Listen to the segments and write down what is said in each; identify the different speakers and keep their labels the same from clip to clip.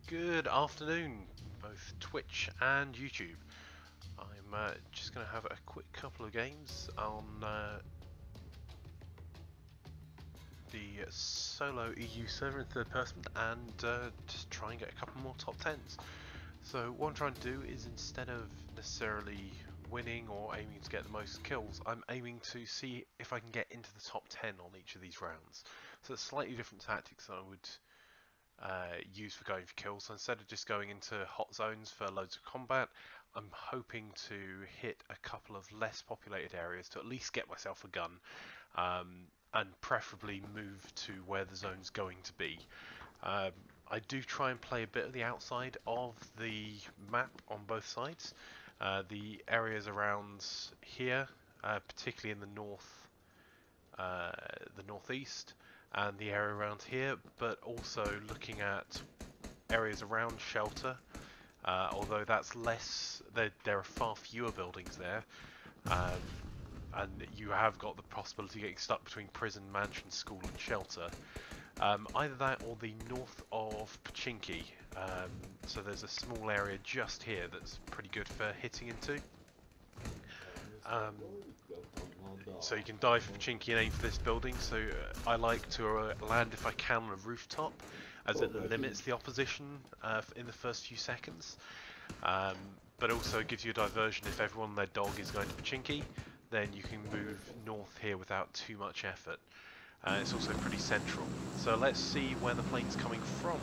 Speaker 1: Good afternoon, both Twitch and YouTube. I'm just going to have a quick couple of games on the solo EU server in third person and just try and get a couple more top 10s. So what I'm trying to do is, instead of necessarily winning or aiming to get the most kills, I'm aiming to see if I can get into the top 10 on each of these rounds. So it's slightly different tactics than I would use for going for kills. So instead of just going into hot zones for loads of combat, I'm hoping to hit a couple of less populated areas to at least get myself a gun, and preferably move to where the zone's going to be. I do try and play a bit of the outside of the map on both sides. The areas around here, particularly in the northeast, and the area around here, but also looking at areas around shelter, although that's less, there are far fewer buildings there, and you have got the possibility of getting stuck between prison, mansion, school and shelter. Either that or the north of Pachinki, so there's a small area just here that's pretty good for hitting into. So you can dive for Pachinki and aim for this building, so I like to land if I can on a rooftop, as it limits the opposition in the first few seconds, but also gives you a diversion. If everyone and their dog is going to Pachinki, then you can move north here without too much effort. It's also pretty central. So let's see where the plane's coming from.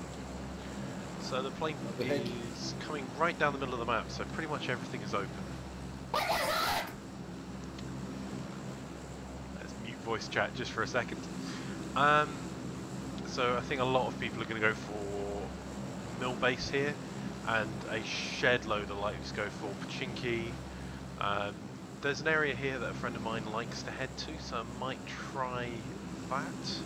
Speaker 1: So the plane is coming right down the middle of the map, so pretty much everything is open. Voice chat just for a second. So I think a lot of people are going to go for mill base here, and a shed load are likely to go for Pachinki. There's an area here that a friend of mine likes to head to, so I might try that,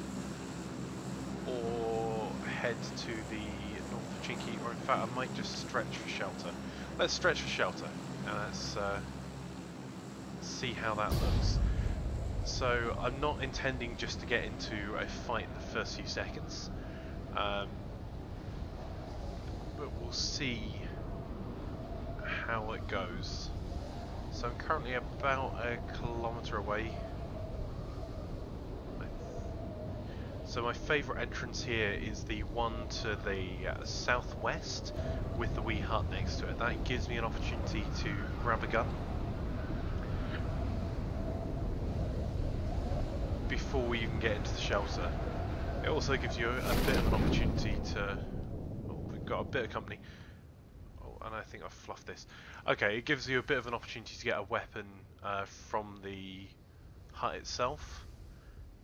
Speaker 1: or head to the North Pachinki, or in fact I might just stretch for shelter. Let's stretch for shelter, and let's see how that looks. So I'm not intending just to get into a fight in the first few seconds, but we'll see how it goes. So I'm currently about a kilometre away. So my favourite entrance here is the one to the southwest with the wee hut next to it. That gives me an opportunity to grab a gun before we even get into the shelter. It also gives you a bit of an opportunity to... Oh, we've got a bit of company. Oh, and I think I've fluffed this. Okay, it gives you a bit of an opportunity to get a weapon from the hut itself.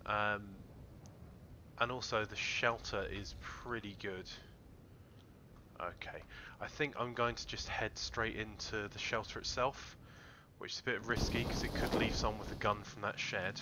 Speaker 1: And also the shelter is pretty good. Okay, I think I'm going to just head straight into the shelter itself, which is a bit risky because it could leave someone with a gun from that shed.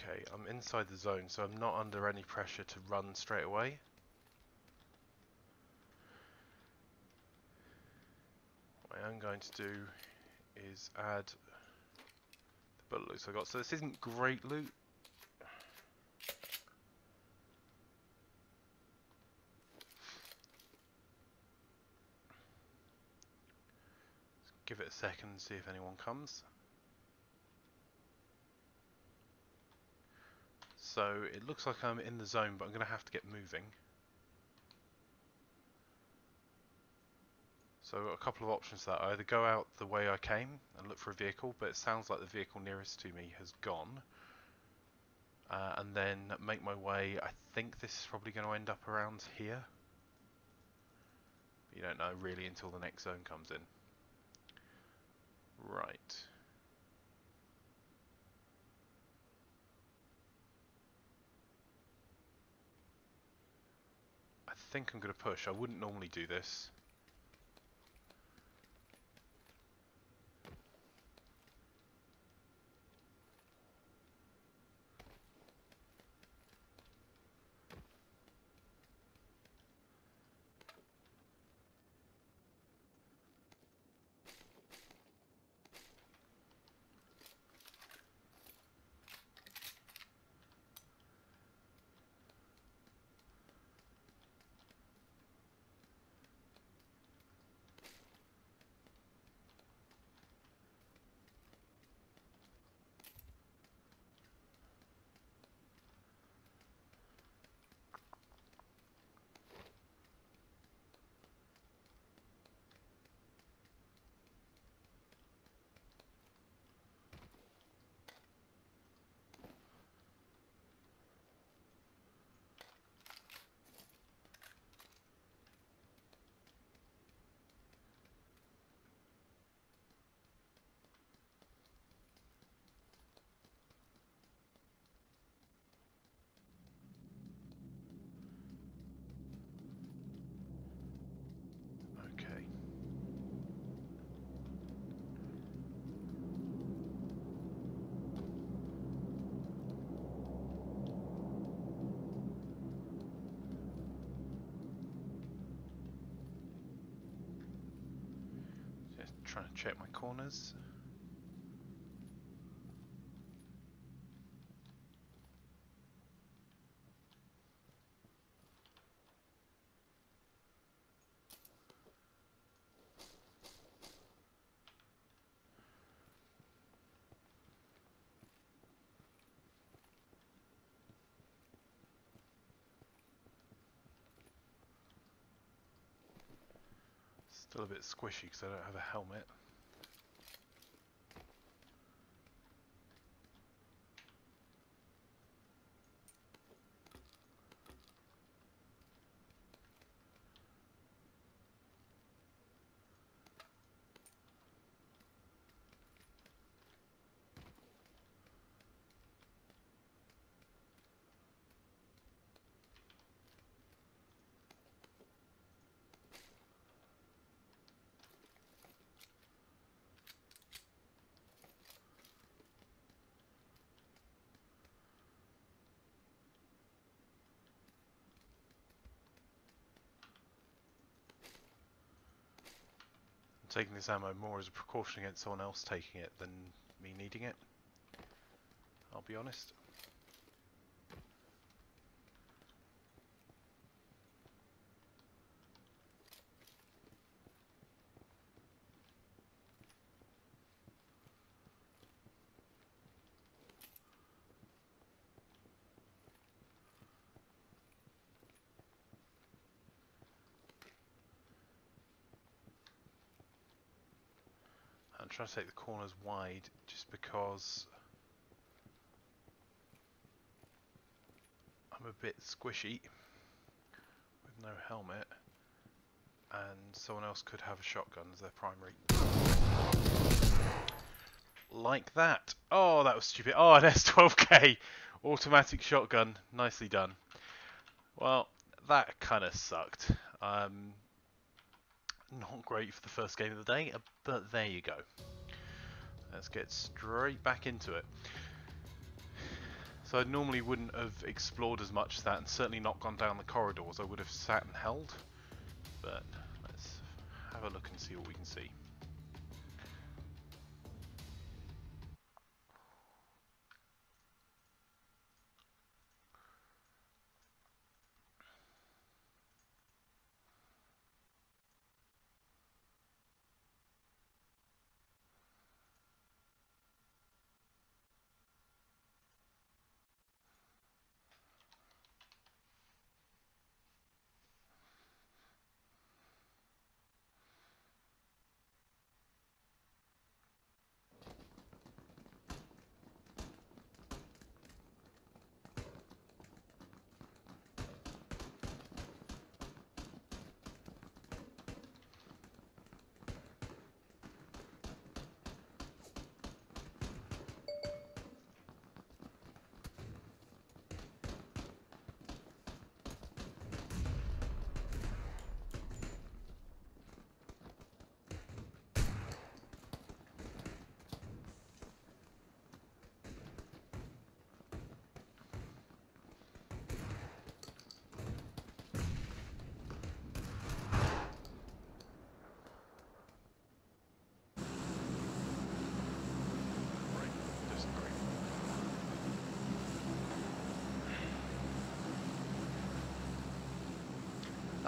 Speaker 1: Okay, I'm inside the zone, so I'm not under any pressure to run straight away. What I am going to do is add the bullet loot I got. So this isn't great loot. Let's give it a second and see if anyone comes. So it looks like I'm in the zone, but I'm going to have to get moving. So I've got a couple of options there. I either go out the way I came and look for a vehicle, but it sounds like the vehicle nearest to me has gone. And then make my way. I think this is probably going to end up around here. But you don't know really until the next zone comes in. Right. I think I'm going to push. I wouldn't normally do this. Okay. Just trying to check my corners. Still a bit squishy because I don't have a helmet. I'm taking this ammo more as a precaution against someone else taking it than me needing it. I'll be honest. I'm trying to take the corners wide just because I'm a bit squishy with no helmet and someone else could have a shotgun as their primary. Like that. Oh, that was stupid. Oh, an S12K automatic shotgun. Nicely done. Well, that kind of sucked. Not great for the first game of the day, but there you go. Let's get straight back into it. So I normally wouldn't have explored as much as that, and certainly not gone down the corridors. I would have sat and held, but let's have a look and see what we can see.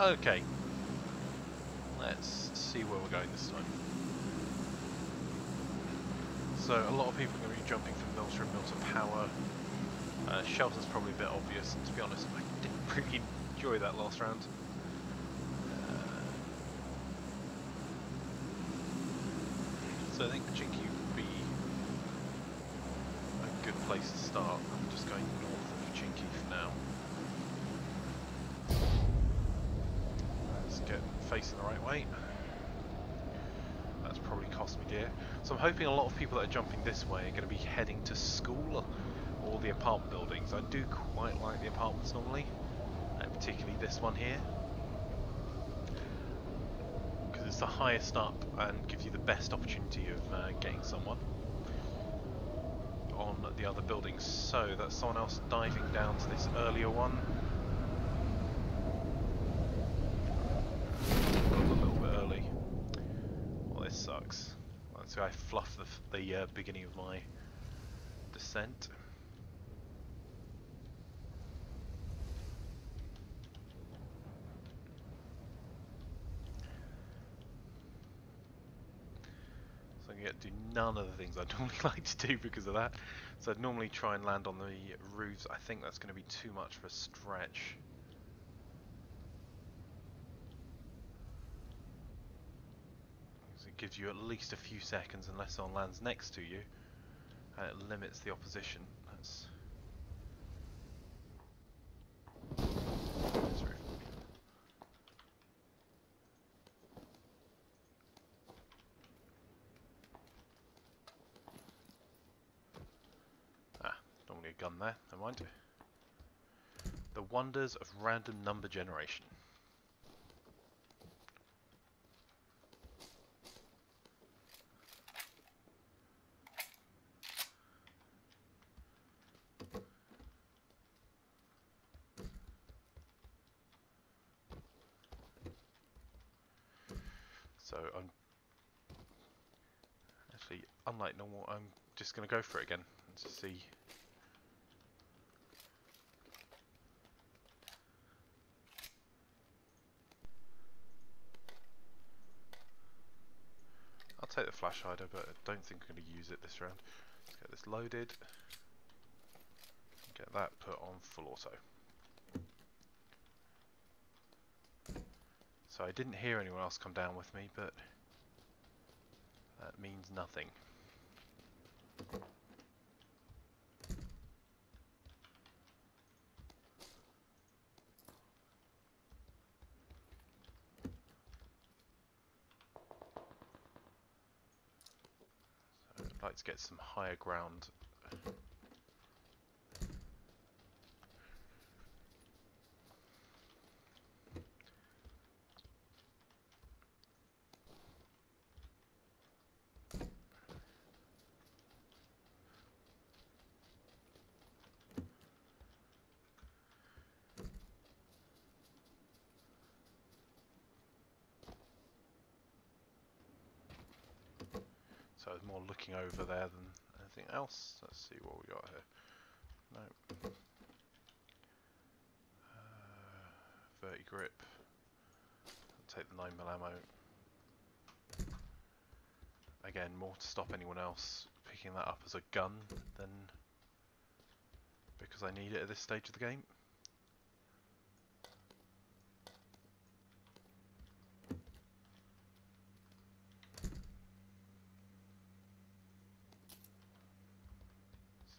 Speaker 1: Okay, let's see where we're going this time. So a lot of people are going to be jumping from mill to mill to power. Shelter's probably a bit obvious, and to be honest, I didn't really enjoy that last round. So I think Chinky would be a good place to start. I'm just going north of Chinky for now. Let's get facing the right way. That's probably cost me dear. So I'm hoping a lot of people that are jumping this way are going to be heading to school or the apartment buildings. I do quite like the apartments normally, and particularly this one here, because it's the highest up and gives you the best opportunity of getting someone on the other buildings. So that's someone else diving down to this earlier one. A little bit early. Well, this sucks. So I fluffed the beginning of my descent. So I'm going to do none of the things I'd normally like to do because of that. So I'd normally try and land on the roofs. I think that's going to be too much of a stretch. So it gives you at least a few seconds unless someone lands next to you, and it limits the opposition. That's roof. Normally a gun there, never mind. The wonders of random number generation. So I'm actually, unlike normal, I'm just going to go for it again and just see. I'll take the flash hider, but I don't think I'm going to use it this round. Let's get this loaded. Get that put on full auto. So I didn't hear anyone else come down with me, but that means nothing. So I'd like to get some higher ground. So I was more looking over there than anything else. Let's see what we got here. No. 30 grip. I'll take the 9mm ammo. Again, more to stop anyone else picking that up as a gun than because I need it at this stage of the game.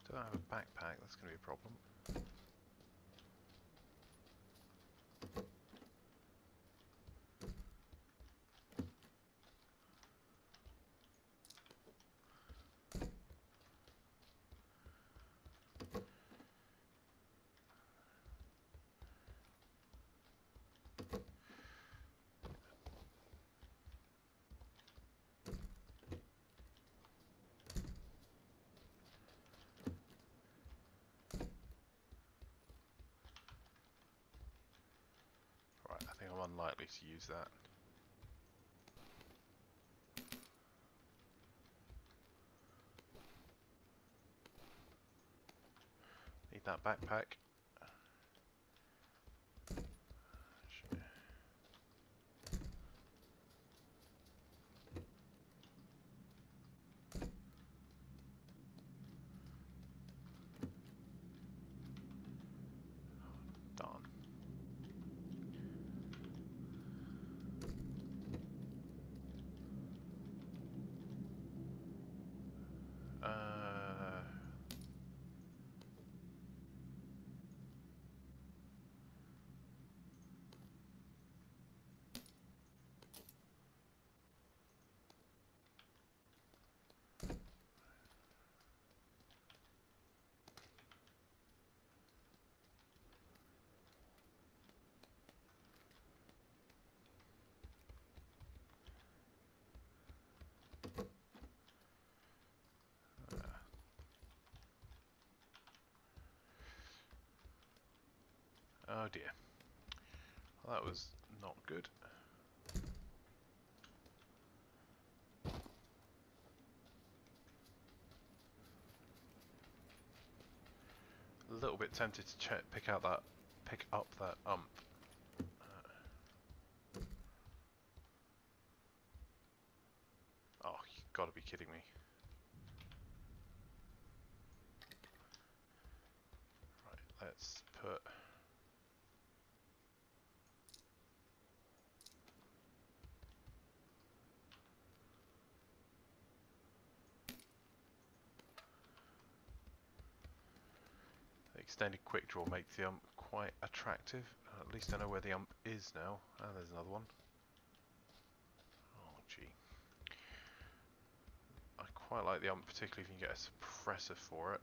Speaker 1: Still have a backpack, that's going to be a problem. Right, I think I'm unlikely to use that. Need that backpack. Oh dear. Well, that was not good. A little bit tempted to pick up that ump. Oh, you gotta be kidding me. Right, let's put... The extended quick draw makes the ump quite attractive. At least I know where the ump is now. Ah, there's another one. Oh, gee. I quite like the ump, particularly if you can get a suppressor for it.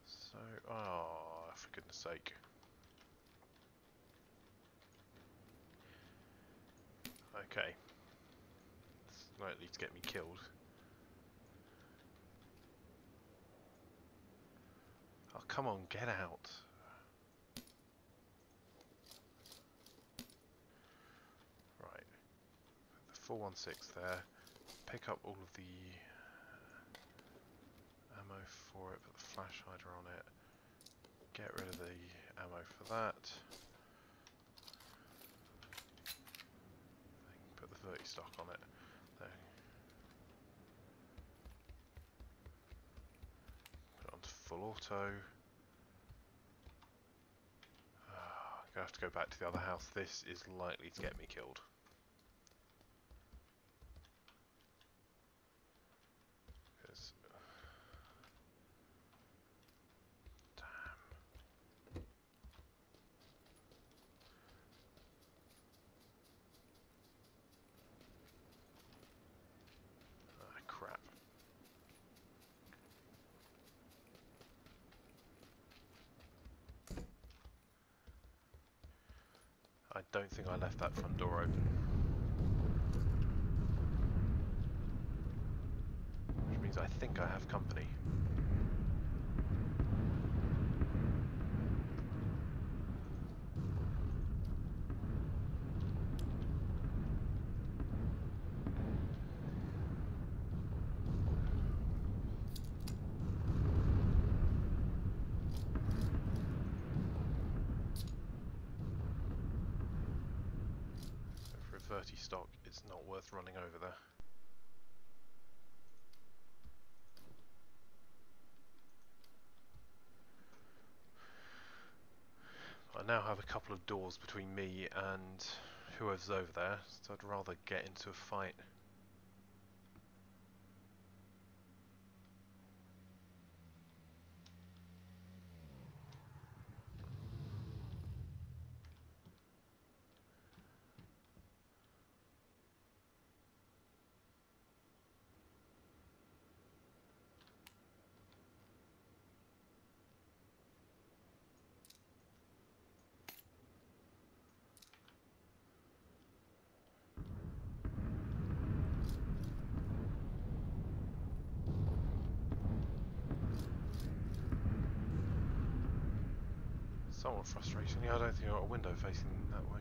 Speaker 1: So, oh, for goodness sake. Okay. It's likely to get me killed. Oh, come on, get out. Right. The 416 there. Pick up all of the ammo for it, put the flash hider on it. Get rid of the ammo for that. Put the 30 stock on it. There. Put it onto full auto. I'm gonna have to go back to the other house. This is likely to get me killed. Crap. I don't think I left that front door open. Which means I think I have company. So for a 30 stock, it's not worth running over there. I now have a couple of doors between me and whoever's over there, so I'd rather get into a fight. Somewhat frustrating. Yeah, I don't think I've got a window facing that way.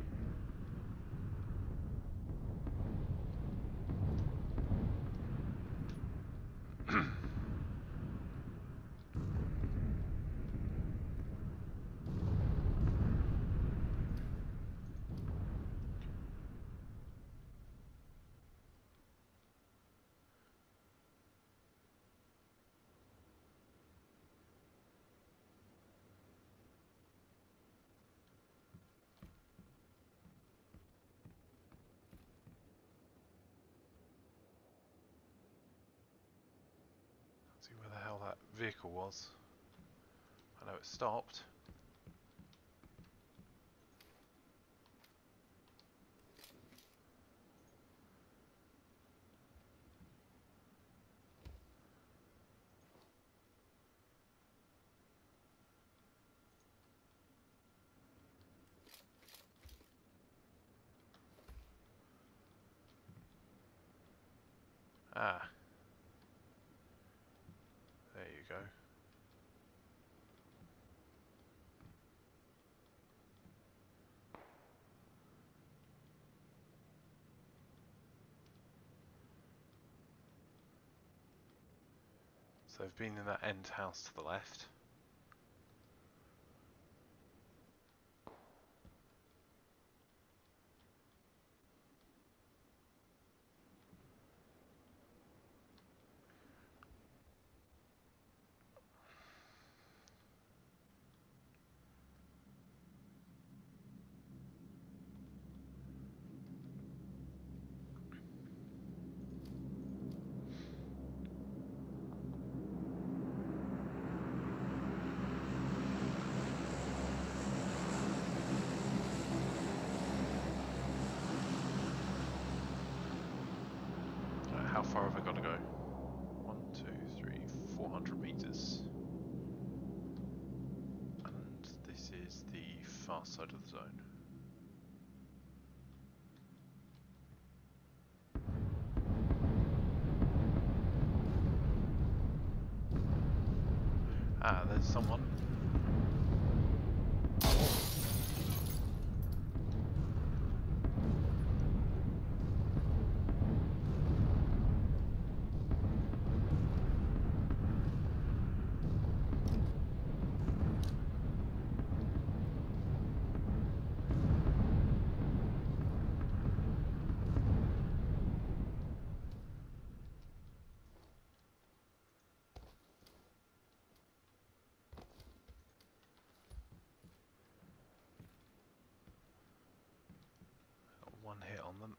Speaker 1: See where the hell that vehicle was. I know it stopped. Ah, there you go. So they've been in that end house to the left. How far have I got to go? 1, 2, 3, 400 meters. And this is the far side of the zone. Ah, there's someone. Got one hit on them.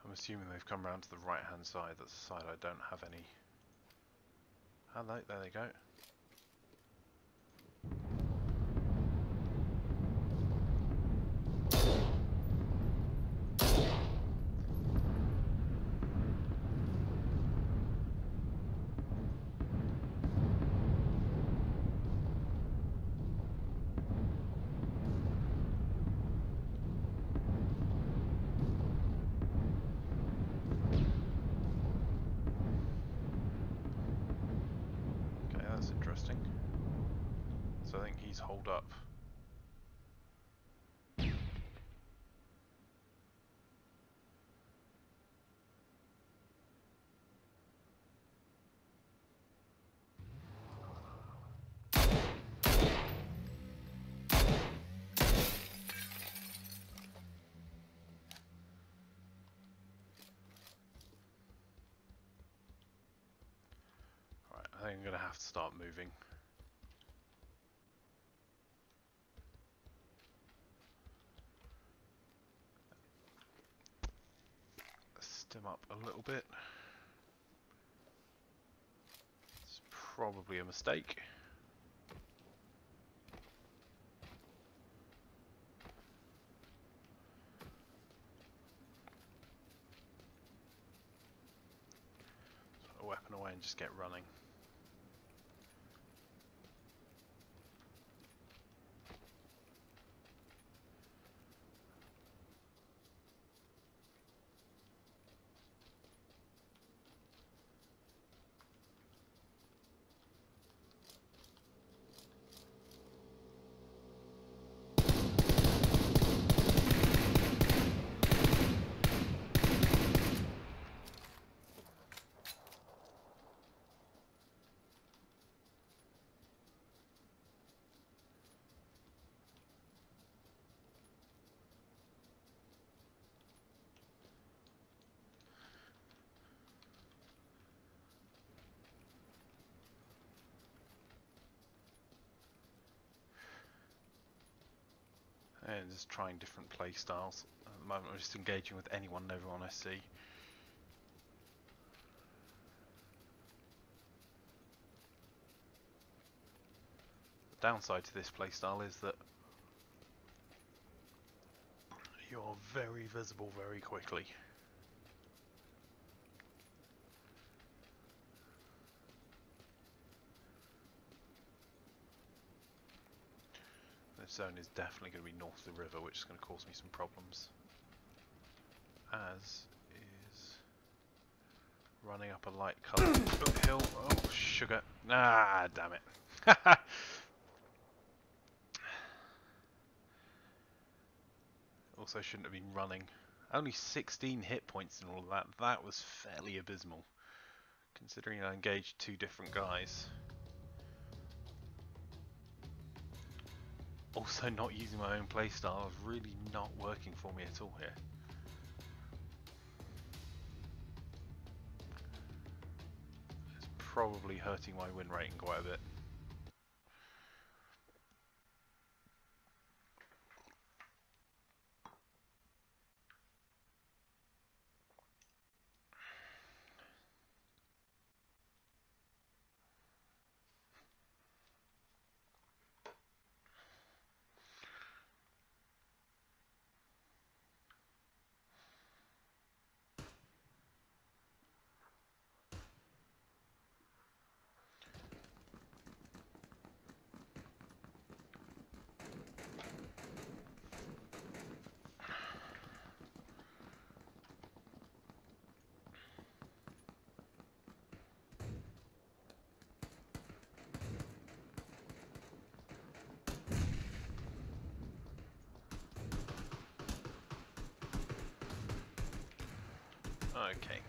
Speaker 1: I'm assuming they've come round to the right hand side. That's the side I don't have any. Hello, there they go. Okay, that's interesting. So I think he's holed up. Right, I think I'm going to have to start moving. Stim up a little bit. It's probably a mistake. Put a weapon away and just get running. And just trying different play styles. At the moment I'm just engaging with anyone and everyone I see. Downside to this playstyle is that you're very visible very quickly. This zone is definitely going to be north of the river, which is going to cause me some problems. As is running up a light coloured hill. Oh, sugar. Ah, damn it. Also shouldn't have been running. Only 16 hit points and all of that. That was fairly abysmal, considering I engaged two different guys. Also, not using my own playstyle is really not working for me at all here. It's probably hurting my win rating quite a bit. Okay.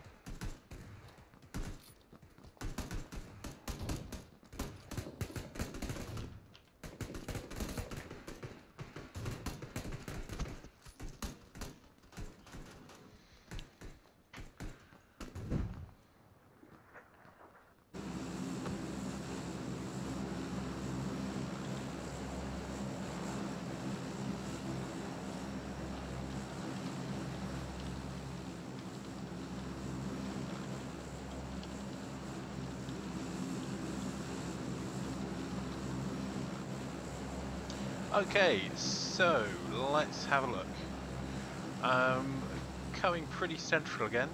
Speaker 1: Okay, so let's have a look. Coming pretty central again.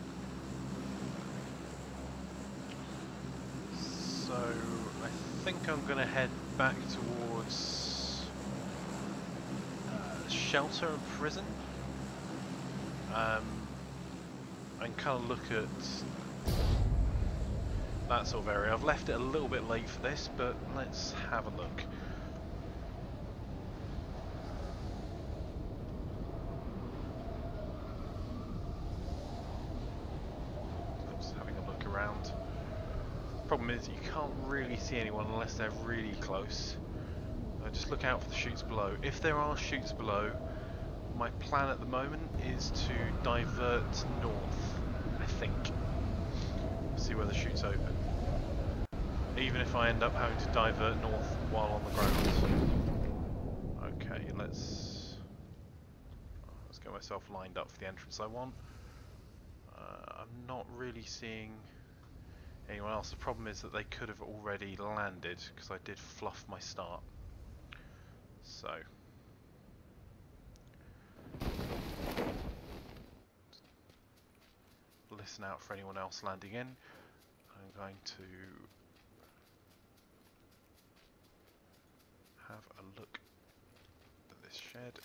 Speaker 1: So I think I'm going to head back towards shelter and prison. And kind of look at that sort of area. I've left it a little bit late for this, but let's have a look. Problem is you can't really see anyone unless they're really close. Just look out for the chutes below. If there are chutes below, my plan at the moment is to divert north, I think. See where the chutes open. Even if I end up having to divert north while on the ground. Okay, let's get myself lined up for the entrance I want. I'm not really seeing anyone else. The problem is that they could have already landed because I did fluff my start. So listen out for anyone else landing in. I'm going to have a look at this shed.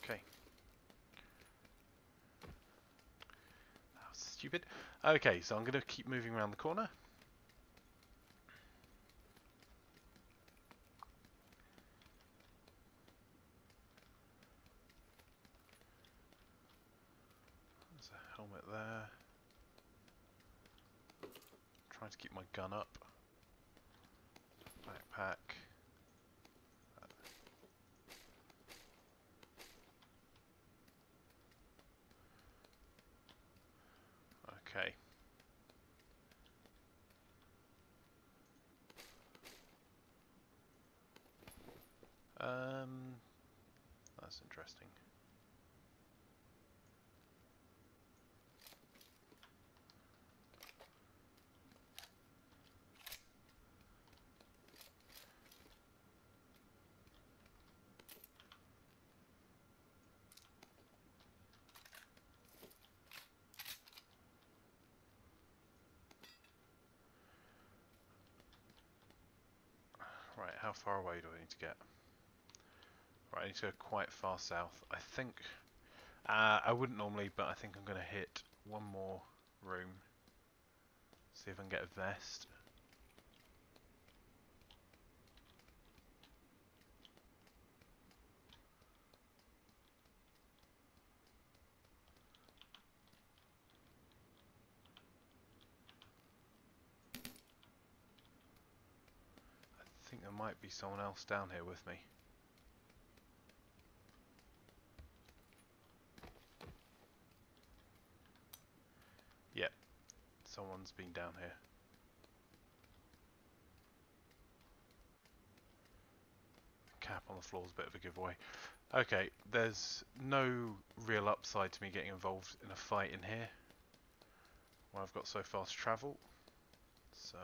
Speaker 1: Okay. That was stupid. Okay, so I'm going to keep moving around the corner. There's a helmet there. Trying to keep my gun up. Backpack. Okay. interesting. Right, how far away do I need to get? Right, I need to go quite far south. I think, I wouldn't normally, but I think I'm going to hit one more room. See if I can get a vest. I think there might be someone else down here with me. Yep, someone's been down here. Cap on the floor is a bit of a giveaway. Okay, there's no real upside to me getting involved in a fight in here when I've got so fast travel. So,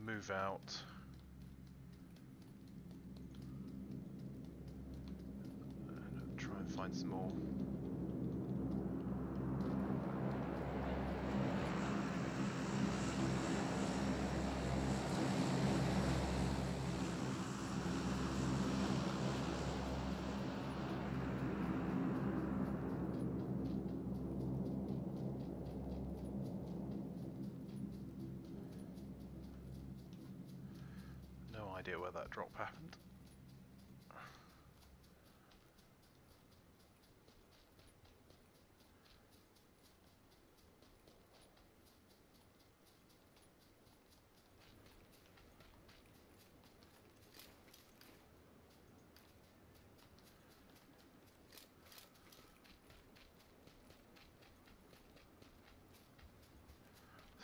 Speaker 1: move out. And try and find some more. No idea where that drop happened.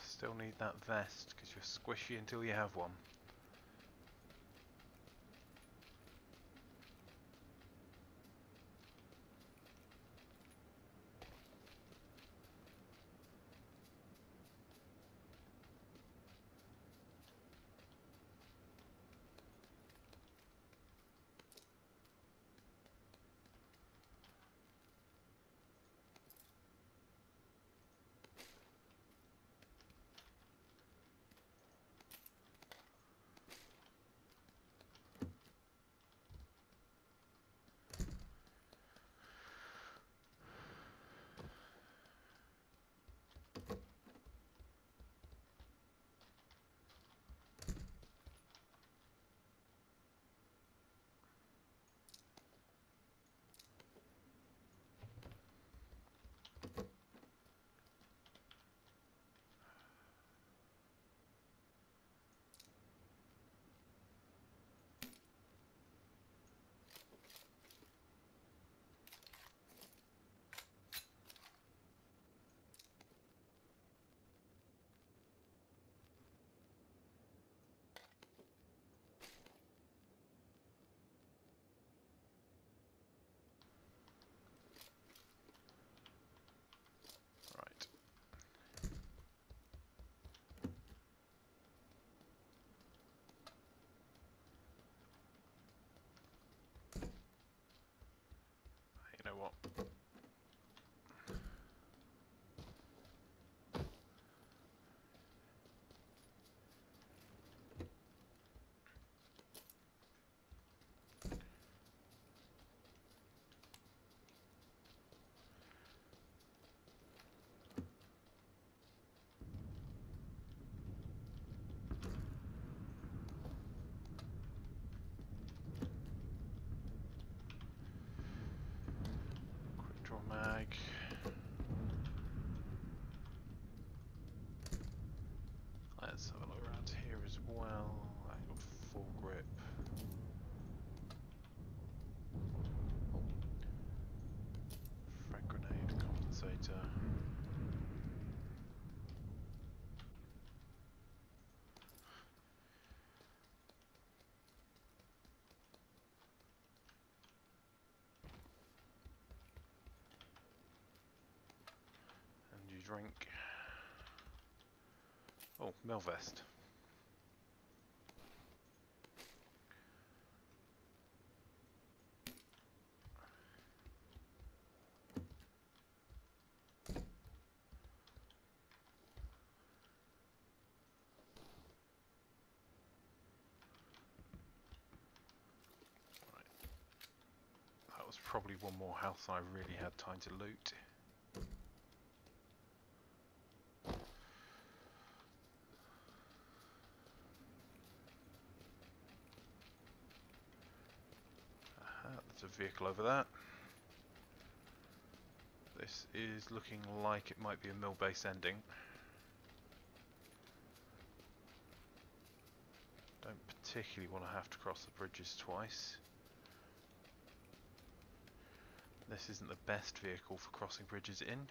Speaker 1: Still need that vest because you're squishy until you have one. Right. You know what? Quick draw mag. Let's have a look around here as well. I've got full grip. Oh. Frag grenade, compensator. drink. Oh, Melvest. That was probably one more house I really had time to loot. There's a vehicle over there. This is looking like it might be a mill base ending. Don't particularly want to have to cross the bridges twice. This isn't the best vehicle for crossing bridges in.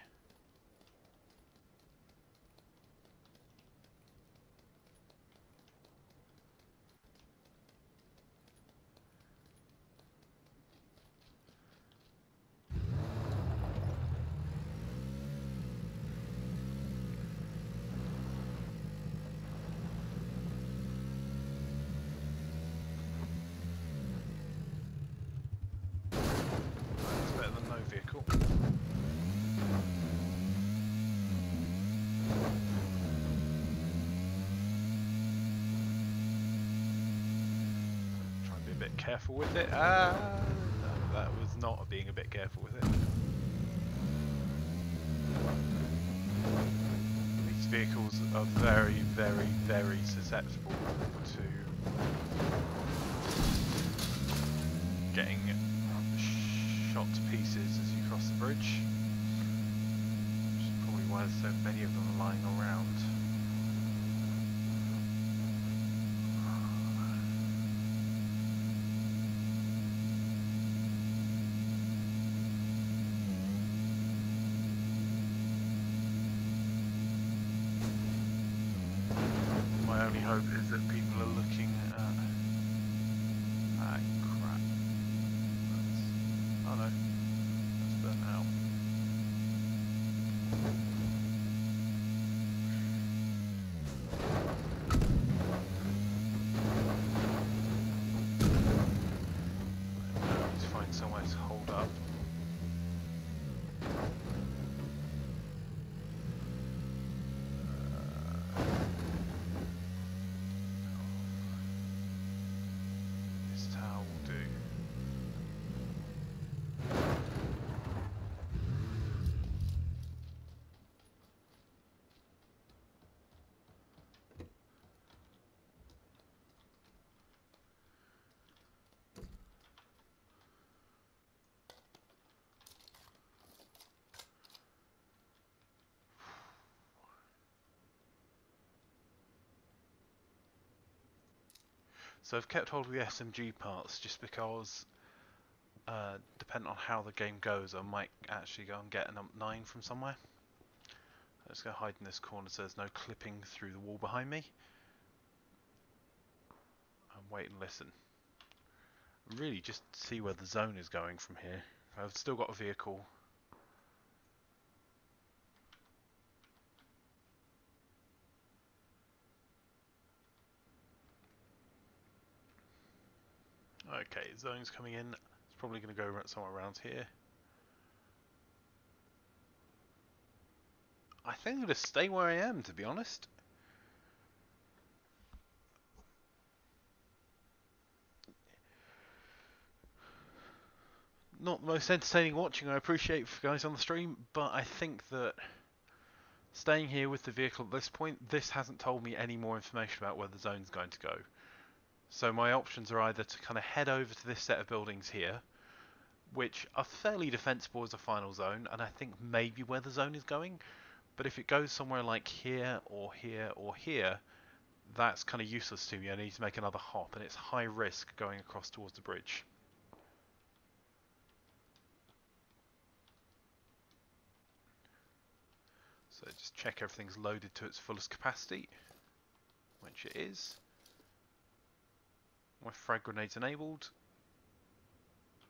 Speaker 1: That's better than no vehicle. Try and be a bit careful with it. No, that was not being a bit careful with it. These vehicles are very, very, very susceptible to getting shot to pieces as you cross the bridge. Which is probably why there's so many of them lying around. My only hope is that people are looking at... Ah, crap. Oh no, that's burnt out. Now I need to find somewhere to hold up. This tower will do. So I've kept hold of the SMG parts just because, depending on how the game goes, I might actually go and get an UMP9 from somewhere. Let's go hide in this corner so there's no clipping through the wall behind me. And wait and listen. Really just see where the zone is going from here. I've still got a vehicle. Okay, zone's coming in. It's probably going to go somewhere around here. I think I'm going to stay where I am, to be honest. Not the most entertaining watching, I appreciate for guys on the stream, but I think that staying here with the vehicle at this point, this hasn't told me any more information about where the zone's going to go. So my options are either to kind of head over to this set of buildings here, which are fairly defensible as a final zone, and I think maybe where the zone is going. But if it goes somewhere like here, or here, or here, that's kind of useless to me. I need to make another hop, and it's high risk going across towards the bridge. So just check everything's loaded to its fullest capacity, which it is. My frag grenade's enabled.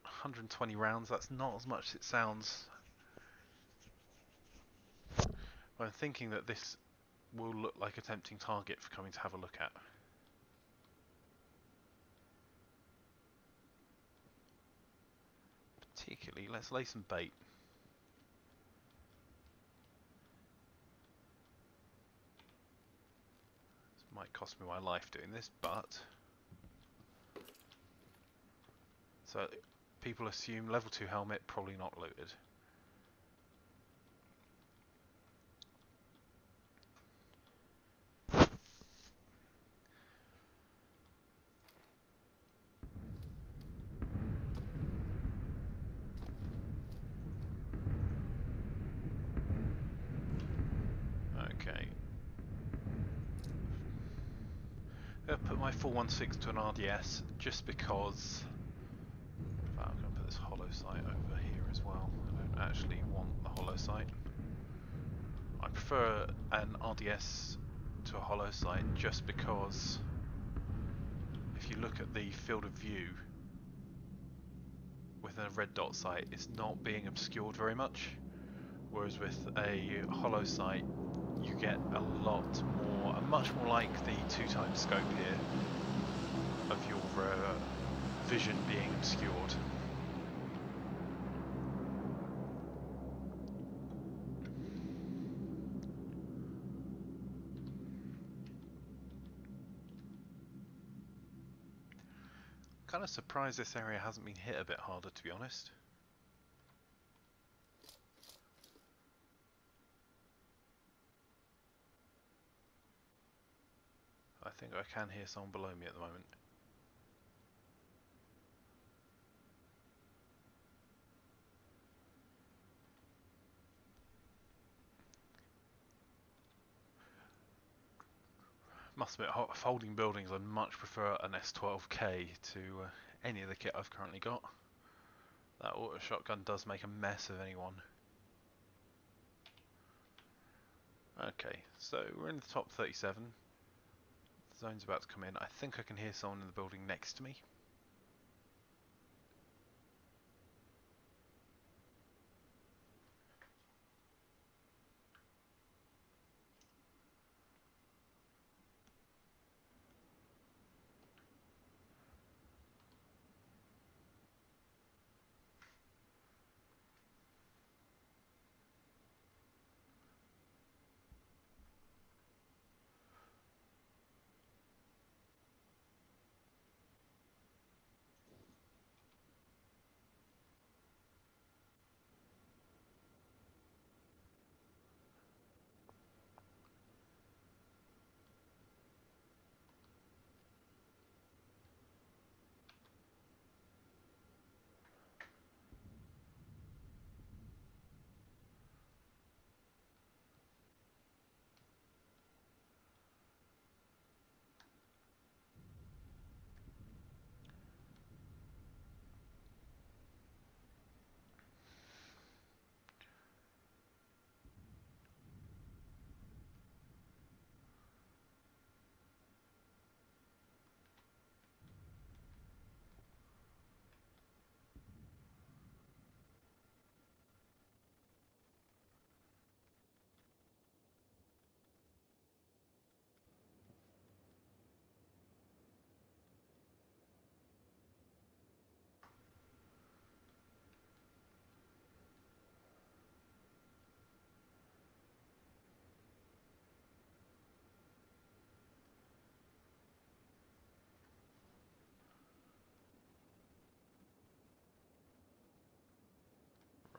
Speaker 1: 120 rounds, that's not as much as it sounds. I'm thinking that this will look like a tempting target for coming to have a look at. Particularly, let's lay some bait. This might cost me my life doing this, but... So, people assume level 2 helmet, probably not looted. Okay. I'm going to put my 416 to an RDS just because... I'm going to put this hollow sight over here as well. I don't actually want the hollow sight. I prefer an RDS to a hollow sight just because if you look at the field of view with a red dot sight, it's not being obscured very much, whereas with a hollow sight you get a lot more, much more like the 2x scope here, of your vision being obscured. Kind of surprised this area hasn't been hit a bit harder, to be honest. I think I can hear someone below me at the moment. Must admit, folding buildings, I much prefer an S12K to any of the kit I've currently got. That auto shotgun does make a mess of anyone. Okay, so we're in the top 37. The zone's about to come in. I think I can hear someone in the building next to me.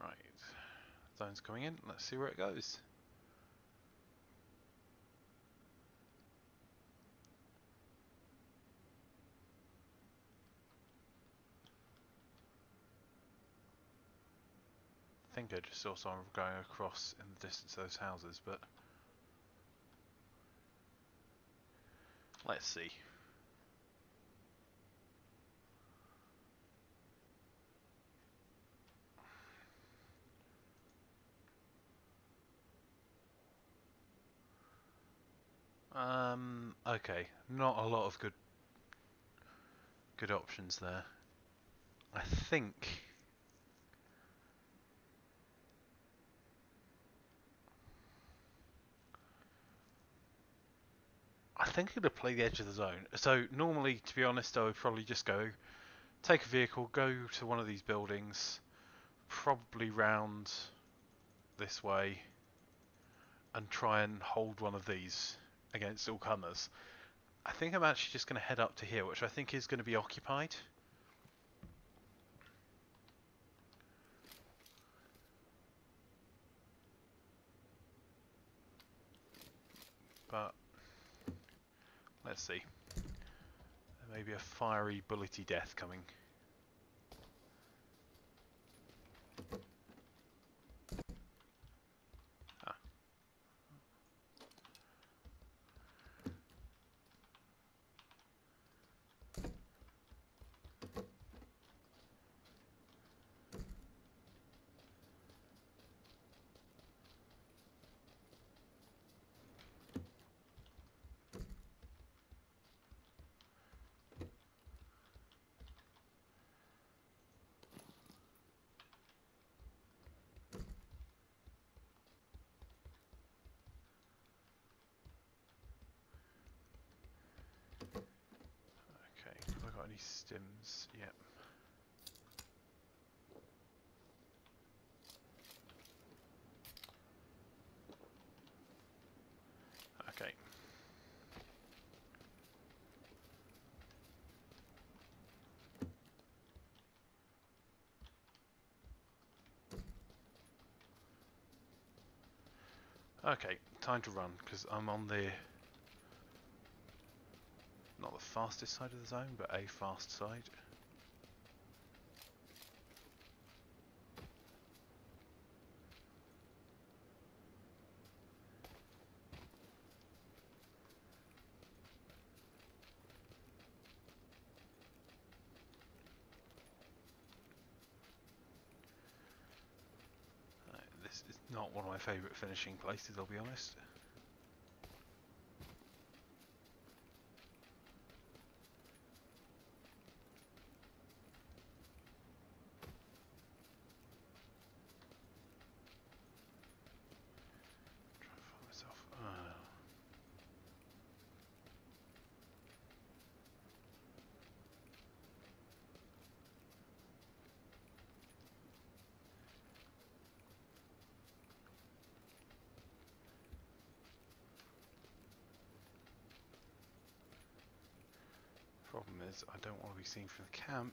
Speaker 1: Right, zone's coming in, let's see where it goes. I think I just saw someone going across in the distance of those houses, but let's see. Okay, not a lot of good options there. I think think I'm going to play the edge of the zone. So normally, to be honest, I would probably just go, take a vehicle, go to one of these buildings, probably round this way, and try and hold one of these against all comers. I think I'm actually just going to head up to here, which I think is going to be occupied. But let's see. There may be a fiery, bullety death coming. Ah. Okay, have I got any stims? Yep. Okay. Okay, time to run, because I'm on the... not the fastest side of the zone, but a fast side. This is not one of my favourite finishing places, I'll be honest. Try and find myself. Problem is, I don't want to be seen from the camp.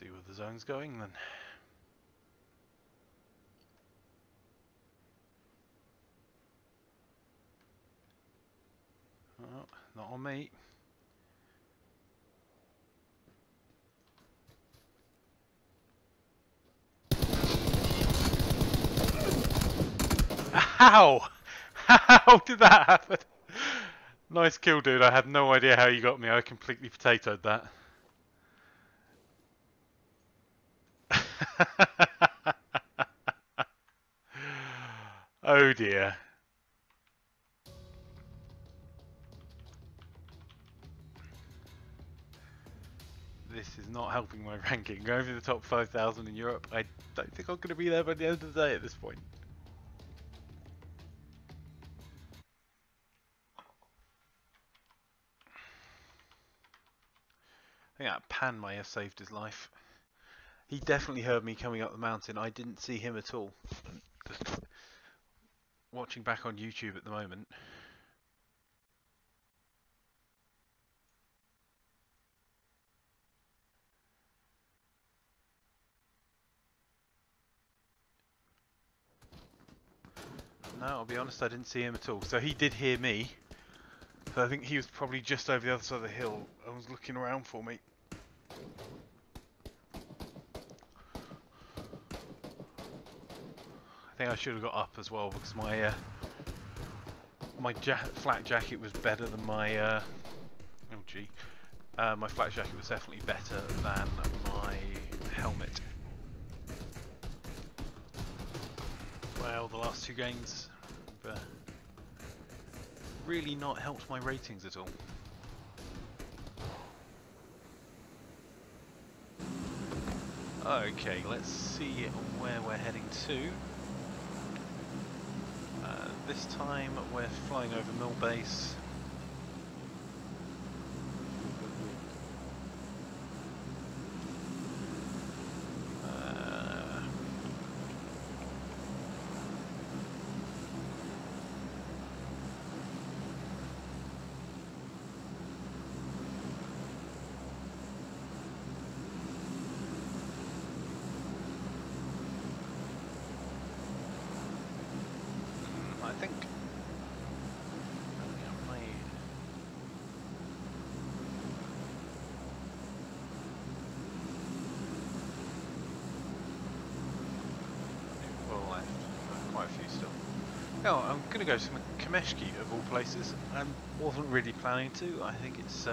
Speaker 1: See where the zone's going then. Oh, not on me. How? How did that happen? Nice kill, dude. I had no idea how you got me. I completely potatoed that. Oh dear. This is not helping my ranking. Going for the top 5,000 in Europe, I don't think I'm going to be there by the end of the day at this point. I think that pan may have saved his life. He definitely heard me coming up the mountain. I didn't see him at all. Just watching back on YouTube at the moment. No, I'll be honest, I didn't see him at all. So he did hear me. So I think he was probably just over the other side of the hill and was looking around for me. think I should have got up as well because my flat jacket was better than my my flat jacket was definitely better than my helmet. Well, the last two games have really not helped my ratings at all. Okay, let's see where we're heading to. This time we're flying over Mill Base. I think well left, quite a few still. Oh, I'm going to go to Kameshki of all places. I wasn't really planning to. I think it's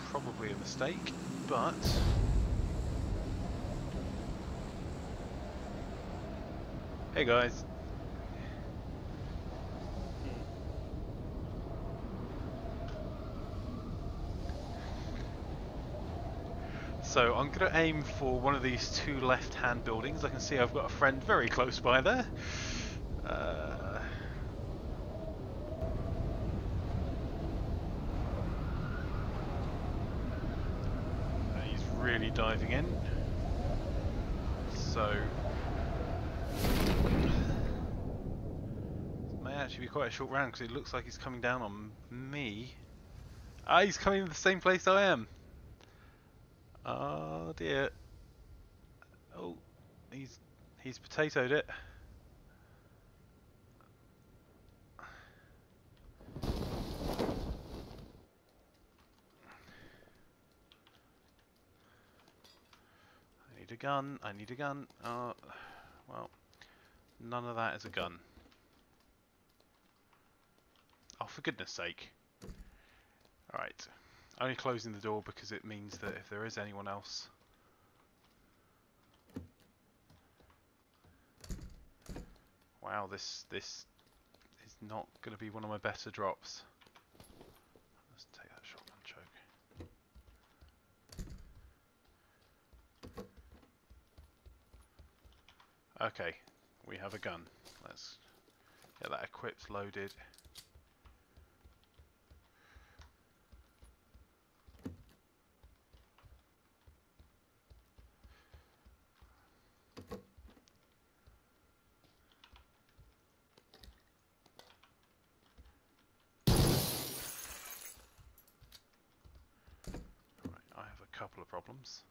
Speaker 1: probably a mistake, but hey guys. So I'm going to aim for one of these two left-hand buildings. I can see I've got a friend very close by there. He's really diving in. So this may actually be quite a short round because it looks like he's coming down on me. Ah, he's coming in the same place I am. Oh dear. Oh, he's potatoed it. I need a gun. I need a gun. Well, none of that is a gun. Oh, for goodness sake. Alright. Only closing the door because it means that if there is anyone else... Wow, this is not going to be one of my better drops. Let's take that shotgun choke. Okay, we have a gun. Let's get that equipped, loaded. I have a couple of problems.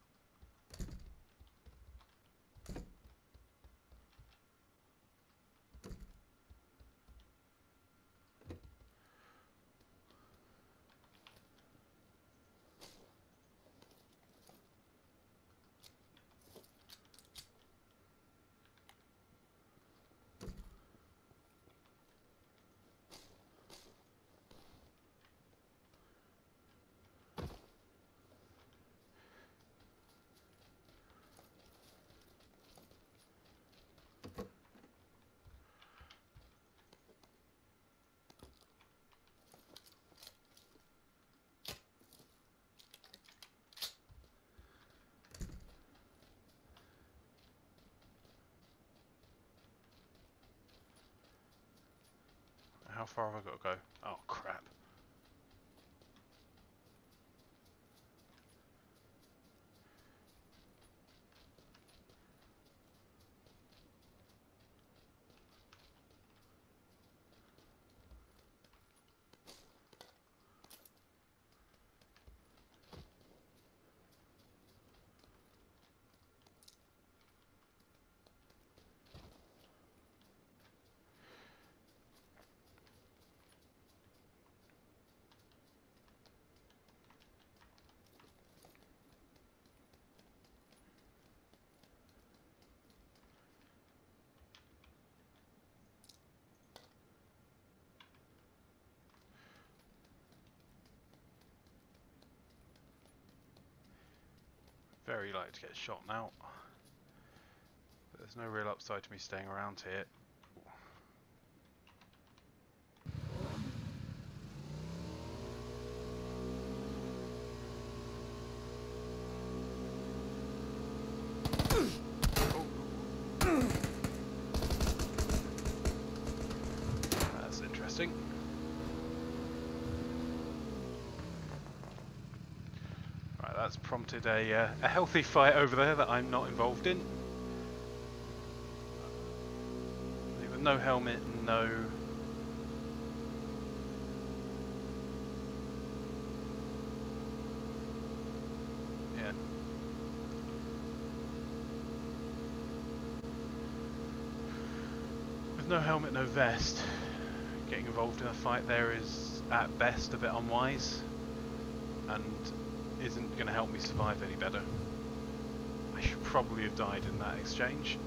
Speaker 1: How far have I got to go? Oh crap. very likely to get shot now. But there's no real upside to me staying around here. That's interesting. Right, that's prompted a healthy fight over there that I'm not involved in. With no helmet, no... Yeah. With no helmet, no vest, getting involved in a fight there is at best a bit unwise and isn't going to help me survive any better. I should probably have died in that exchange.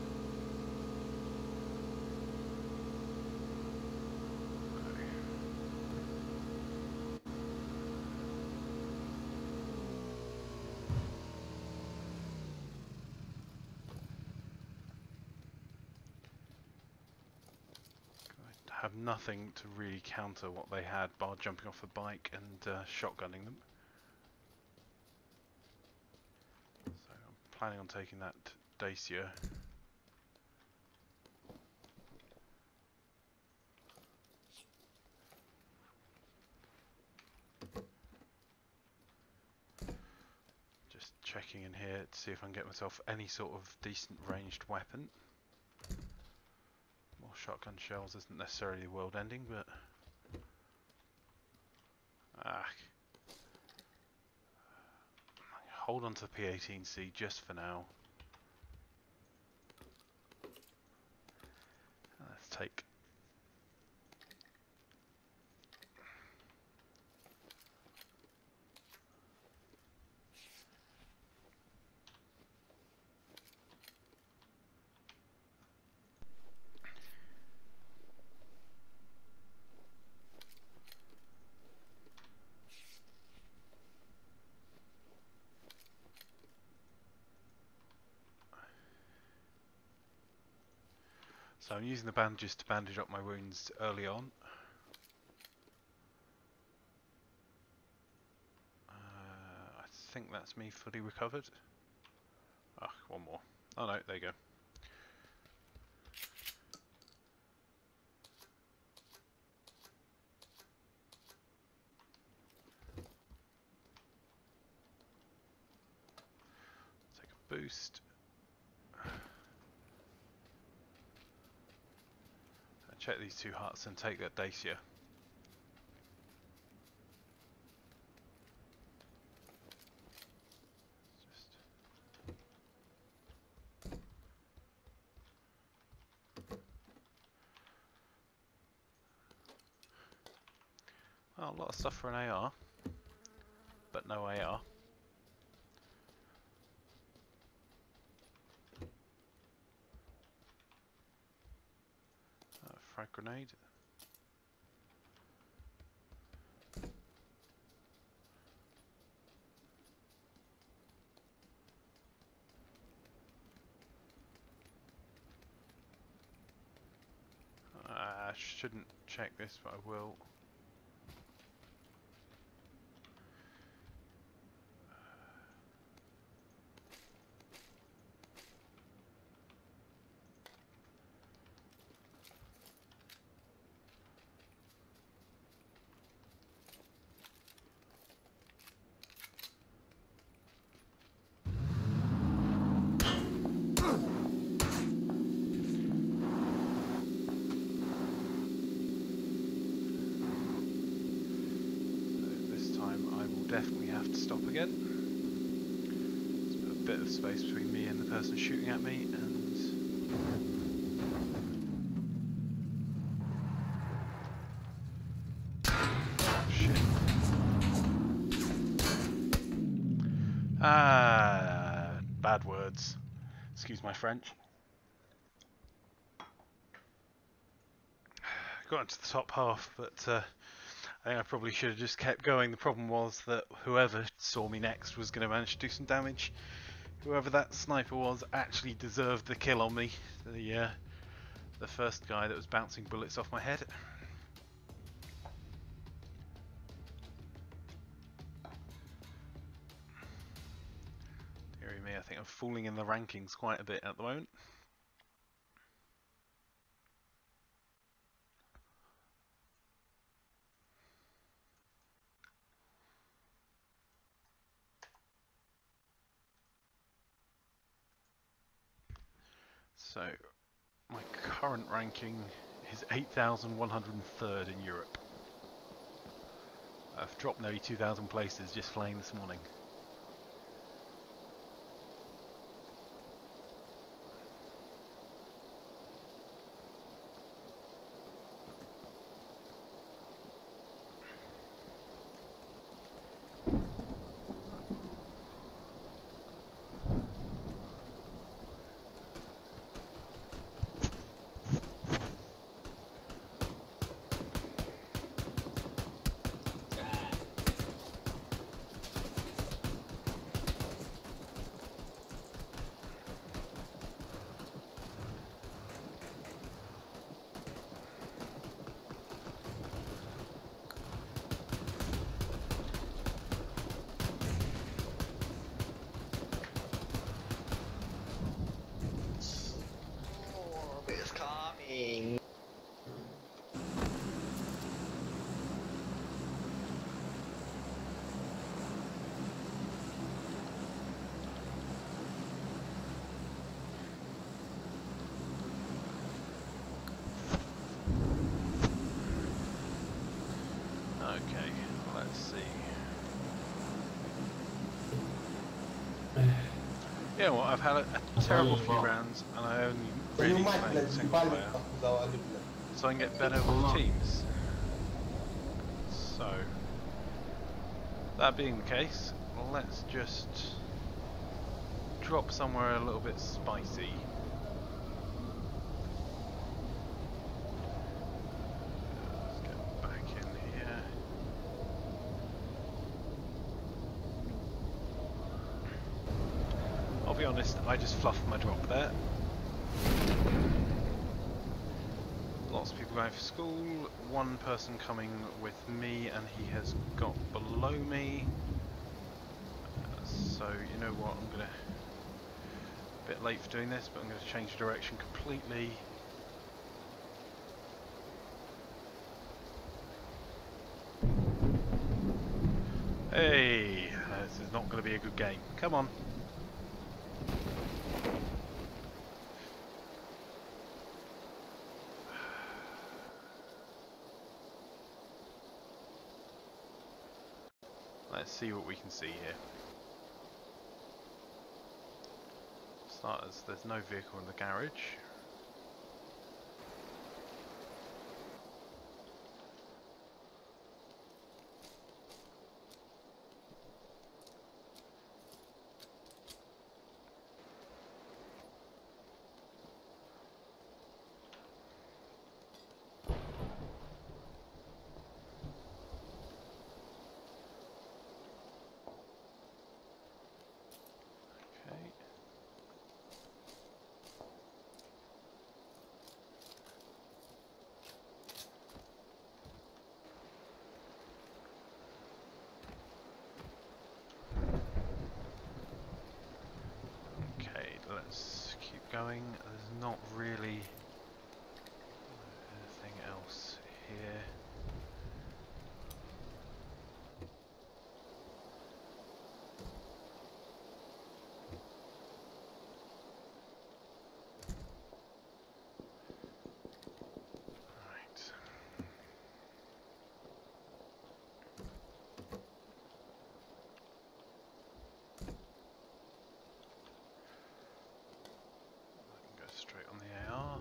Speaker 1: I have nothing to really counter what they had, bar jumping off the bike and shotgunning them. So I'm planning on taking that Dacia. Just checking in here to see if I can get myself any sort of decent ranged weapon. More shotgun shells isn't necessarily world ending, but... Hold on to the P18C just for now. Let's take... So I'm using the bandages to bandage up my wounds early on. I think that's me fully recovered. Ah, one more. Oh no, there you go. Take a boost. Check these two huts and take that Dacia. Well, a lot of stuff for an AR, but no AR. Frag grenade. I shouldn't check this, but I will. Definitely have to stop again. There's a bit of space between me and the person shooting at me, and shit. Bad words. Excuse my French. Got into the top half, but I think I probably should have just kept going. The problem was that whoever saw me next was going to manage to do some damage Whoever that sniper was actually deserved the kill on me. The first guy that was bouncing bullets off my head. Deary me, I think I'm falling in the rankings quite a bit at the moment. So, my current ranking is 8,103rd in Europe. I've dropped nearly 2,000 places just flying this morning.
Speaker 2: It's coming.
Speaker 1: Okay, let's see. Yeah, well, I've had a terrible few rounds, and I only really played single player, so I can get better with teams. So, that being the case, let's just drop somewhere a little bit spicy. Let's get back in here. I'll be honest, I just fluffed my drop there. Lots of people going for school, one person coming with me and he has got below me. So you know what, I'm gonna, a bit late for doing this, but I'm gonna change direction completely. Hey, this is not gonna be a good game. Come on. Let's see what we can see here. For starters, there's no vehicle in the garage. Let's keep going. There's not really anything else here. Right. Straight on the AR.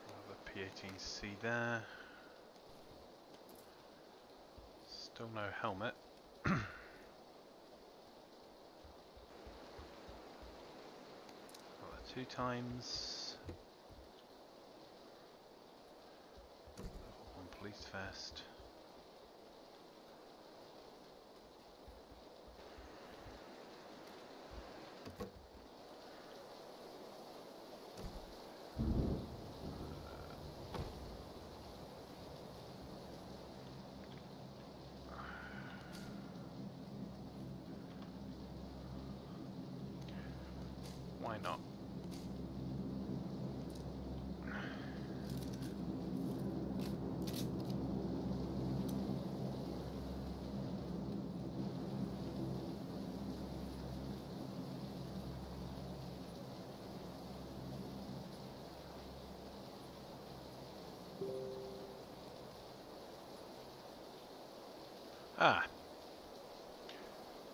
Speaker 1: Another P18C there. Still no helmet. 2 times. Police vest. Why not? Ah,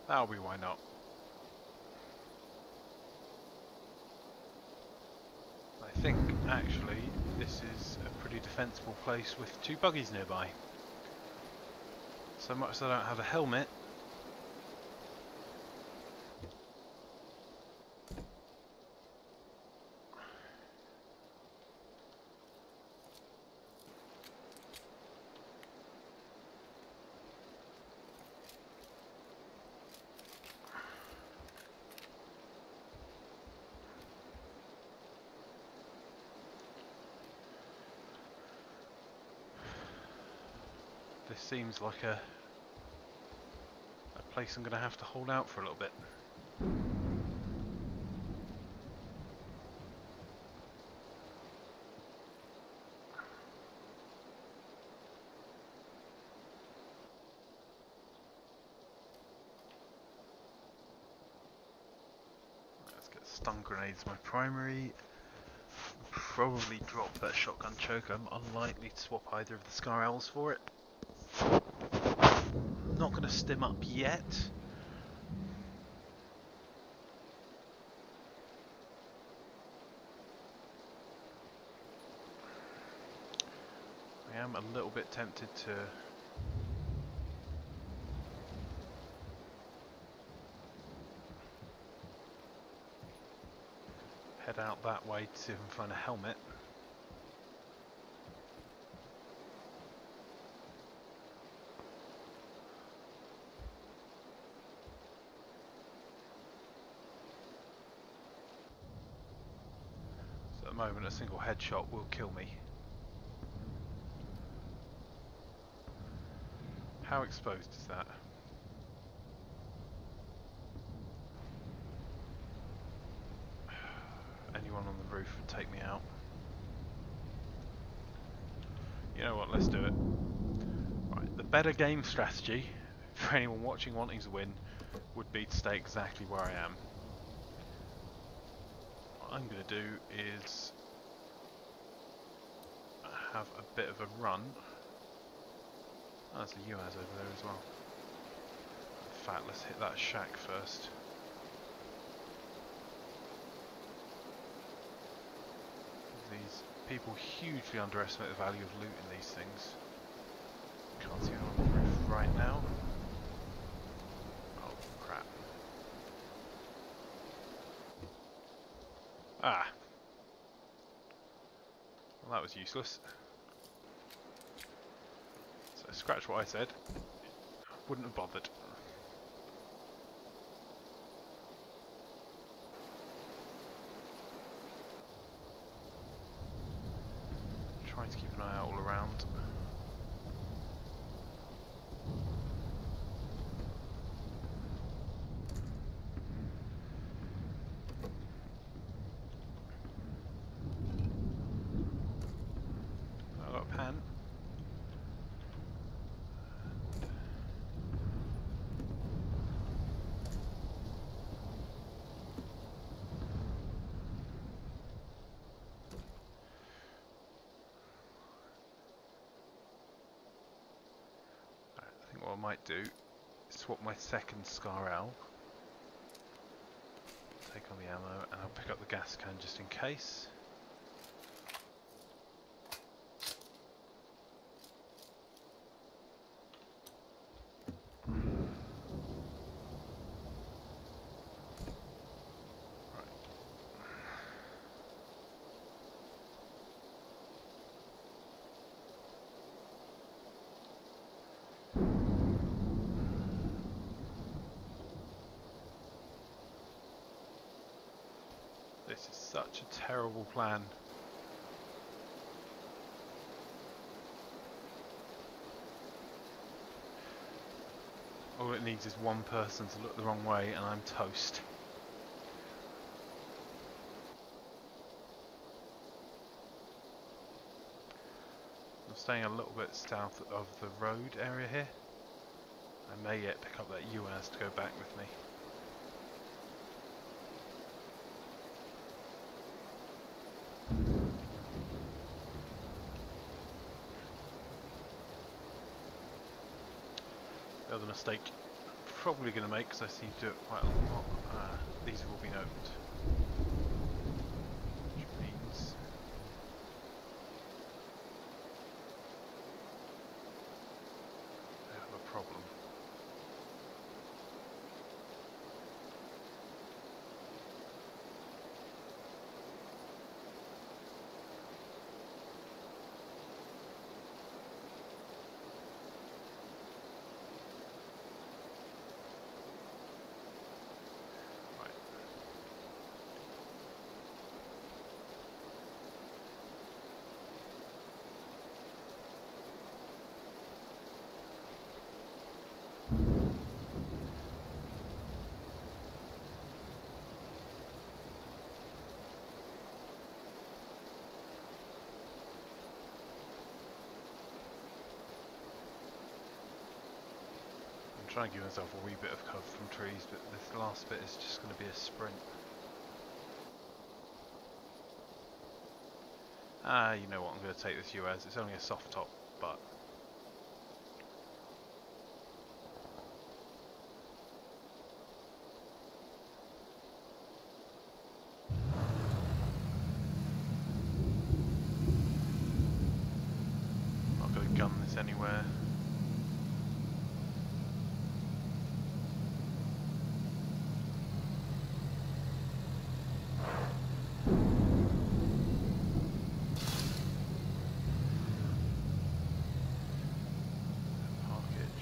Speaker 1: that'll be why not. I think, actually, this is a pretty defensible place with two buggies nearby. So much that I don't have a helmet. This seems like a place I'm going to have to hold out for a little bit. Let's get stun grenades my primary. Probably drop that shotgun choker. I'm unlikely to swap either of the Scar Owls for it. Not going to stim up yet. I am a little bit tempted to head out that way to see if I can find a helmet. So at the moment a single headshot will kill me. How exposed is that? Anyone on the roof would take me out. You know what, let's do it. Right, the better game strategy for anyone watching wanting to win would be to stay exactly where I am. What I'm going to do is have a bit of a run. Oh, there's a UAZ over there as well. In fact, let's hit that shack first. These people hugely underestimate the value of loot in these things. Can't see anyone on the roof right now. Oh crap. Ah! Well, that was useless. So scratch what I said. Wouldn't have bothered. Trying to keep an eye out all around. I've got a pan. I think what I might do is swap my second Scar Owl. Take on the ammo and I'll pick up the gas can just in case. Such a terrible plan. All it needs is one person to look the wrong way and I'm toast. I'm staying a little bit south of the road area here. I may yet pick up that UAS to go back with me. The other mistake I'm probably going to make, because I seem to do it quite a lot, these have all been opened. Which means I have a problem. Try and give myself a wee bit of cover from trees, but this last bit is just going to be a sprint. You know what, I'm going to take this UAS. It's only a soft top, but I'm not going to gun this anywhere.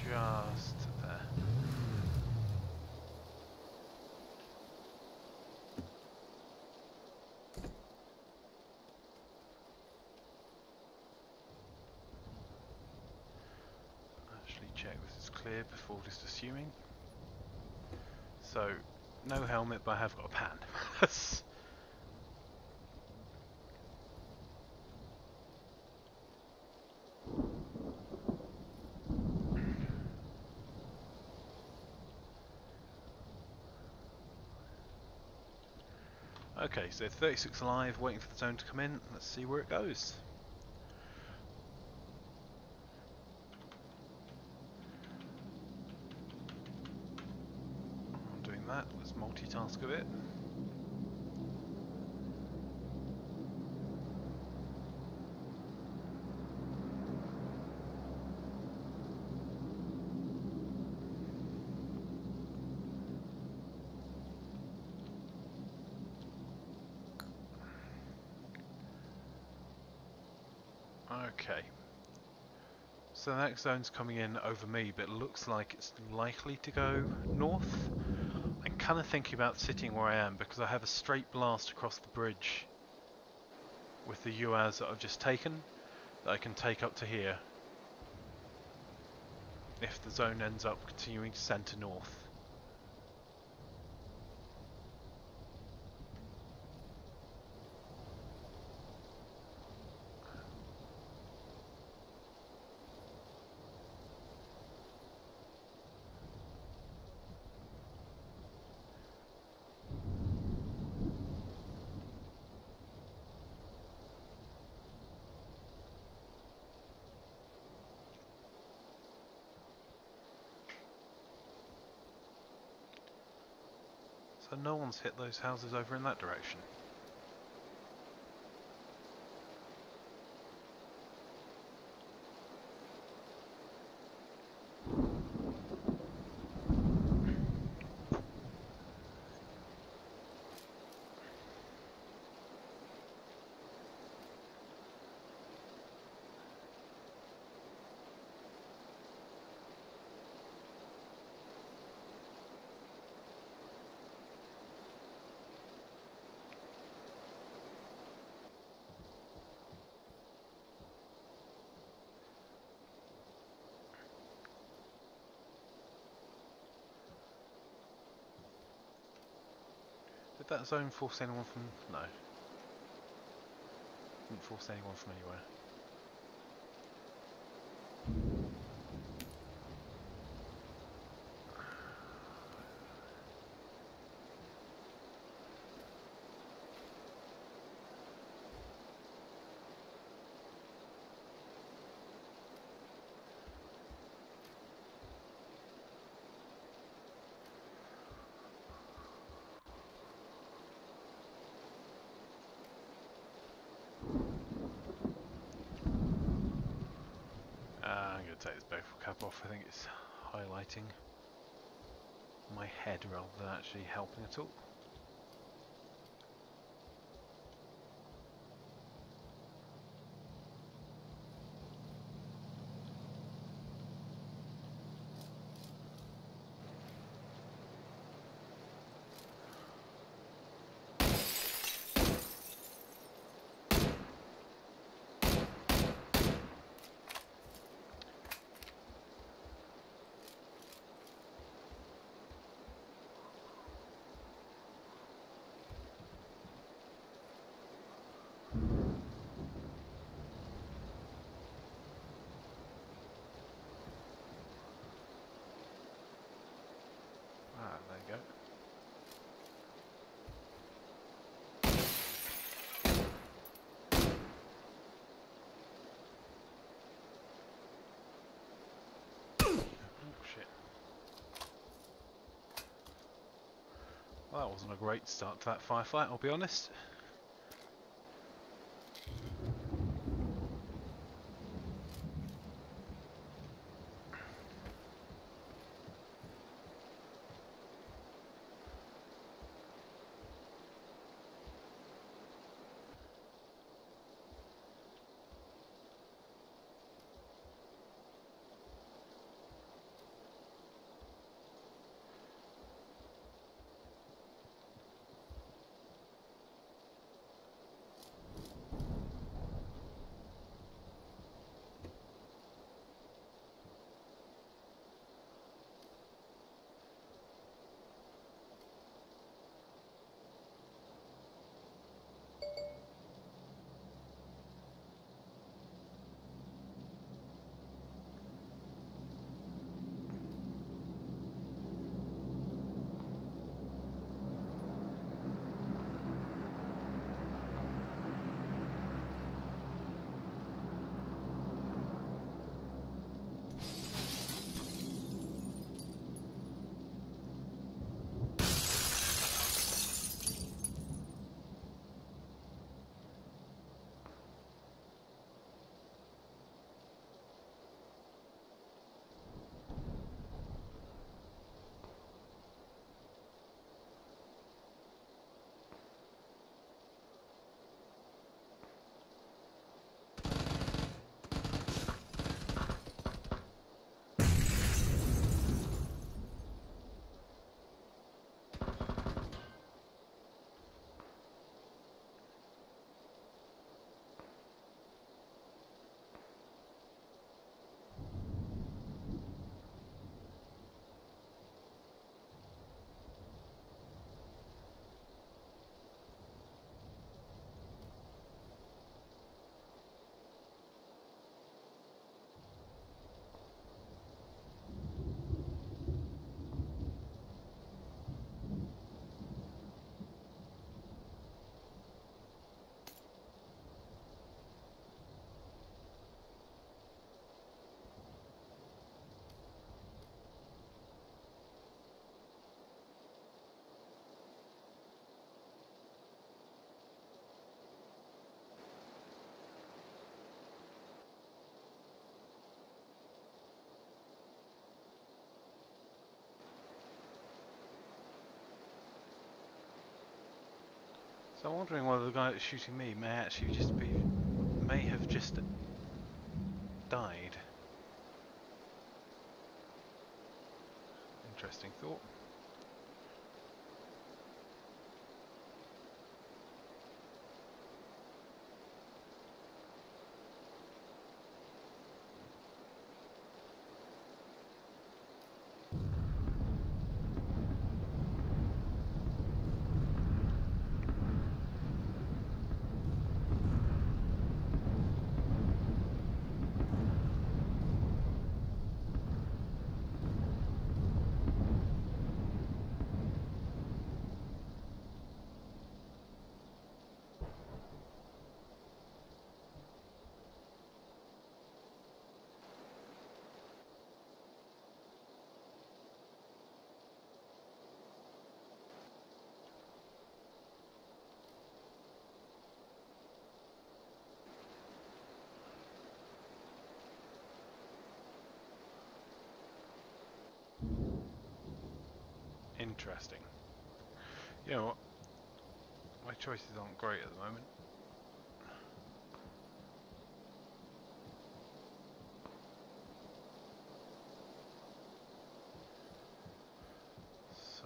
Speaker 1: Just there. Actually check this is clear before just assuming. So, no helmet, but I have got a pan. Okay, so 36 alive, waiting for the zone to come in. Let's see where it goes. I'm doing that. Let's multitask a bit. Okay. So the next zone's coming in over me, but it looks like it's likely to go north. I'm kind of thinking about sitting where I am because I have a straight blast across the bridge with the UAS that I've just taken that I can take up to here if the zone ends up continuing to centre north. So no one's hit those houses over in that direction. Did that zone force anyone from... No. Didn't force anyone from anywhere. I'm going to take this backflip cap off. I think it's highlighting my head rather than actually helping at all. Ah, there you go. Oh shit. Well, that wasn't a great start to that firefight, I'll be honest. So I'm wondering whether the guy that's shooting me may actually just be, may have just died. Interesting thought.
Speaker 3: Interesting. You know what? My choices aren't great at the moment. So...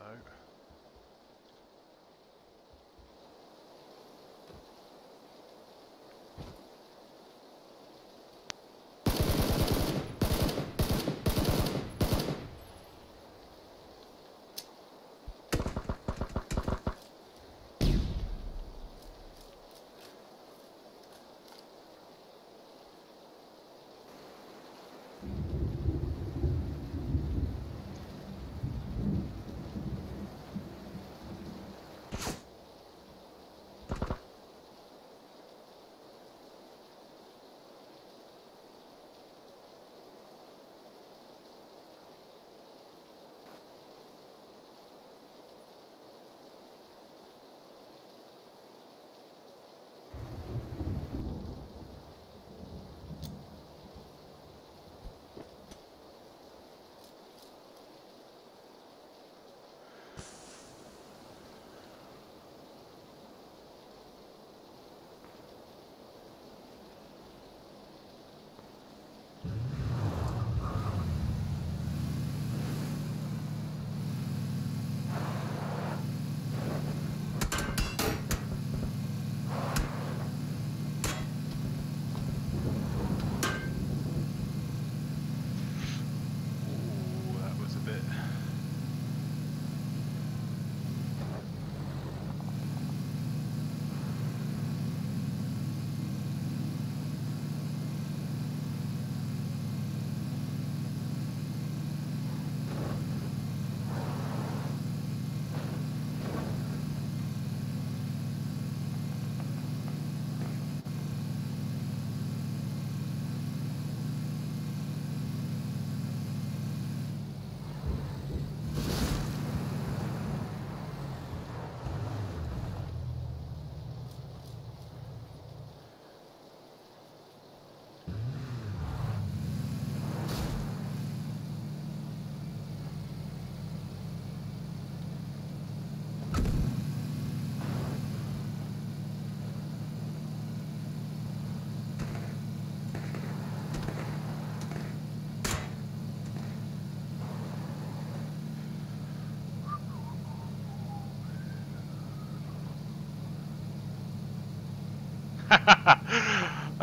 Speaker 3: Ooh, that was a bit...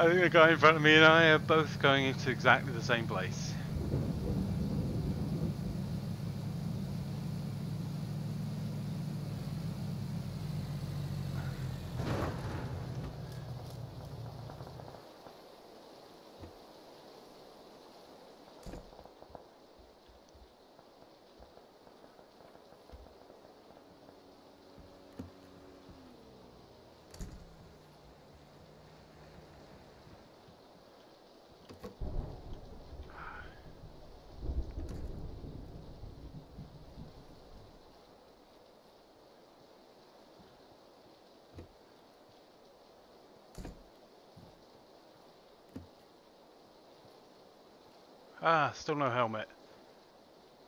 Speaker 3: I think the guy in front of me and I are both going into exactly the same place. Ah, still no helmet.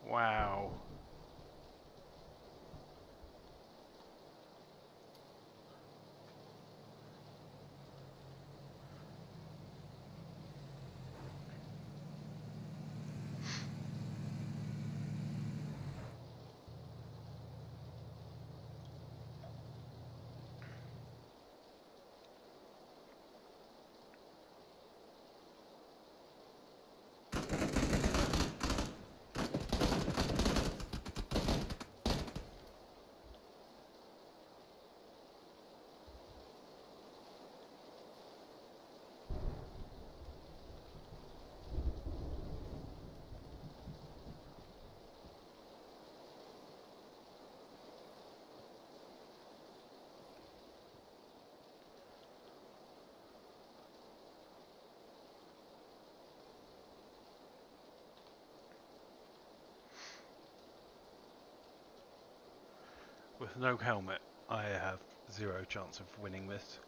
Speaker 3: Wow. With no helmet, I have zero chance of winning this.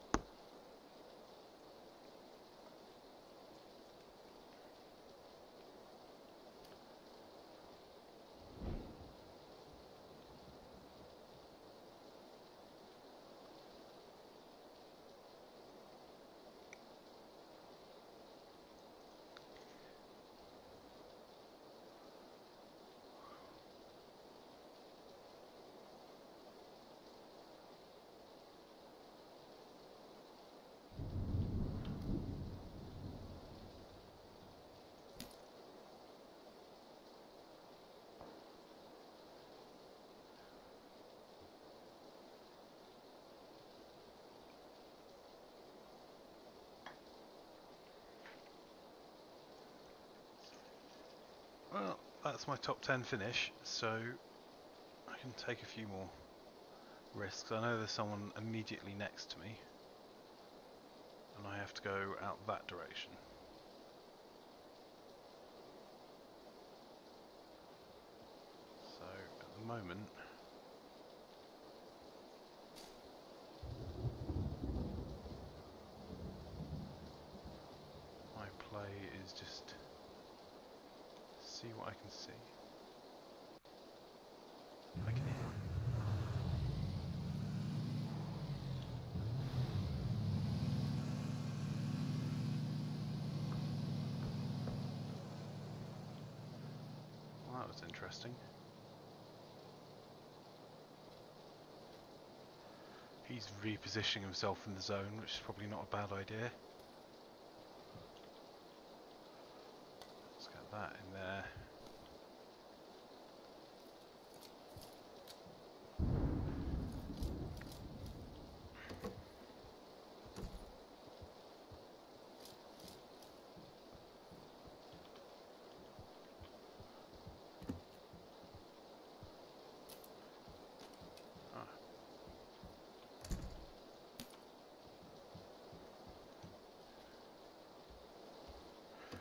Speaker 3: that's my top 10 finish, so I can take a few more risks. I know there's someone immediately next to me, and I have to go out that direction. So at the moment, my play is just see what I can see. I can hear. Well, that was interesting. He's repositioning himself in the zone, which is probably not a bad idea. Let's get that in there.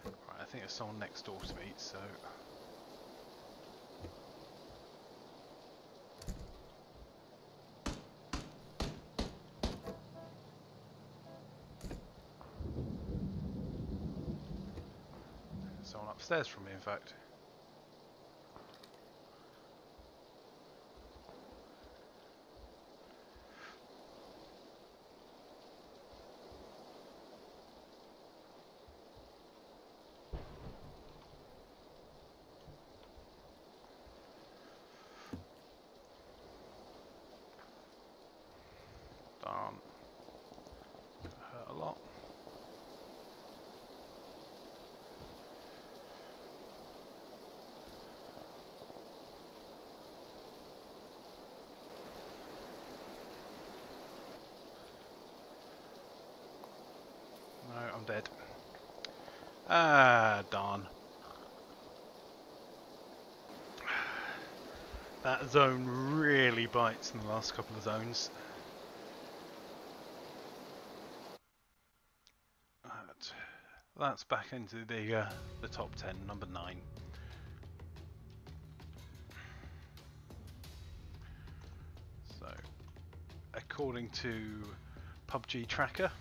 Speaker 3: Right, I think there's someone next door to me, so someone upstairs from me, in fact. Darn. That hurt a lot. No, I'm dead. Ah, darn. That zone really bites in the last couple of zones. That's back into the top 10, number 9. So, according to PUBG Tracker,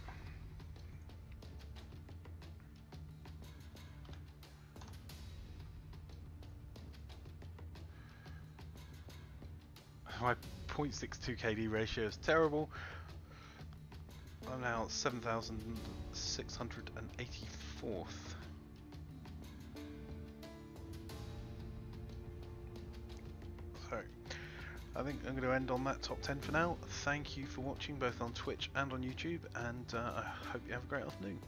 Speaker 3: my 0.62 KD ratio is terrible. I'm now 7,684th. So, I think I'm going to end on that top 10 for now. Thank you for watching both on Twitch and on YouTube, and I hope you have a great afternoon.